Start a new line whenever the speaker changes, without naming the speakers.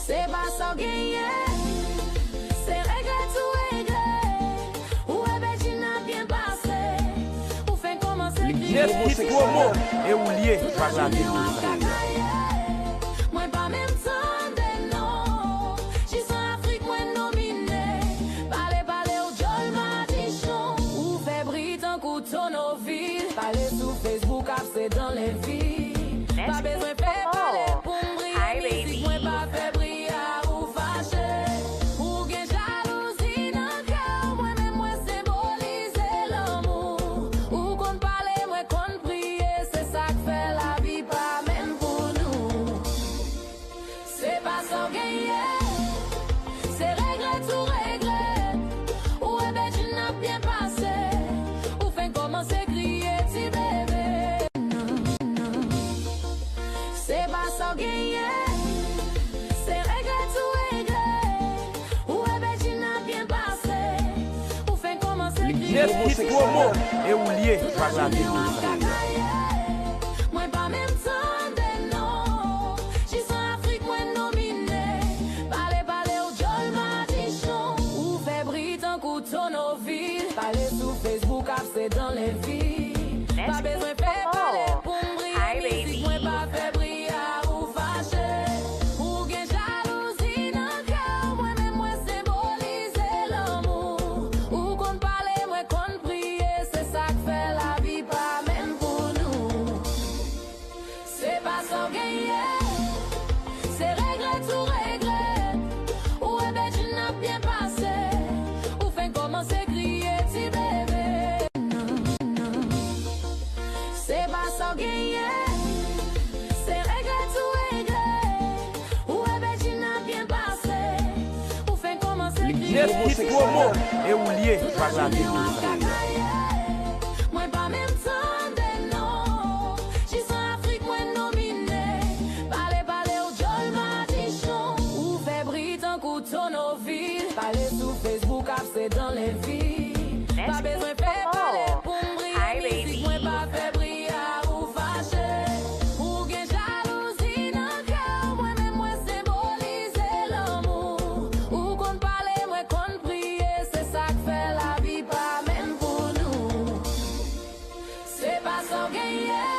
C'est pas sans gagner, c'est regret tout regret. Ou est-ce que tu n'as bien passé? Ou fait commencer à crier.
Yes, hit promo et ou lié par la vie.
Moi pas même temps de non. J'y suis en Afrique, moi nominé. Parler au Jol Madichon. Ou fait brille un couteau nos villes. Parler sur Facebook, c'est dans les villes. Pas besoin de faire parler pour m'briller. Si moi pas fait briller ou fâché. Ou gen jalousie dans le cœur. Moi-même, moi symboliser l'amour. Ou qu'on parle, moi qu'on prie. C'est ça que fait la vie, pas même pour nous. C'est pas sans gagner. C'est regret tout regret. Ou est ben tu n'as bien passé. Ou fait commencer à crier, petit bébé. Non. C'est pas sans gagner. C'est regret tout regret. Ou est ben tu n'as bien passé. Ou fait commencer à crier.
Yes, hit promo et ou lié par la vie.
Moi pas même temps de non. J'y suis en Afrique, moi nominé. Parler au Jol Madichon. Ou fait brille un couteau nos villes. Parler sur Facebook, c'est dans les villes. Pas besoin de faire parler pour m'briller. Si moi pas fait briller ou fâché. Ou gen jalousie dans le cœur. Moi-même, moi symboliser l'amour. Ou qu'on parle, moi qu'on prie. C'est ça que fait la vie, pas même pour nous. C'est pas sans gagner. C'est regret tout regret. Ou est ben tu n'as bien passé. Ou fait commencer à crier, petit bébé. Non. C'est pas sans gagner. C'est regret tout regret. Ou est ben tu n'as bien passé. Ou fait commencer à crier.
Yes, hit promo et ou lié par la vie.
Moi pas même temps de non. J'y suis en Afrique, moi nominé. Parler au Jol Madichon. Ou fait brille un couteau nos villes. Parler sur Facebook, c'est dans les villes. Pas besoin de faire parler pour m'briller. Si moi pas fait briller ou fâché. Ou gen jalousie dans le cœur. Moi-même, moi symboliser l'amour. Ou qu'on parle, moi qu'on prie. C'est ça que fait la vie, pas même pour nous. C'est pas sans gagner.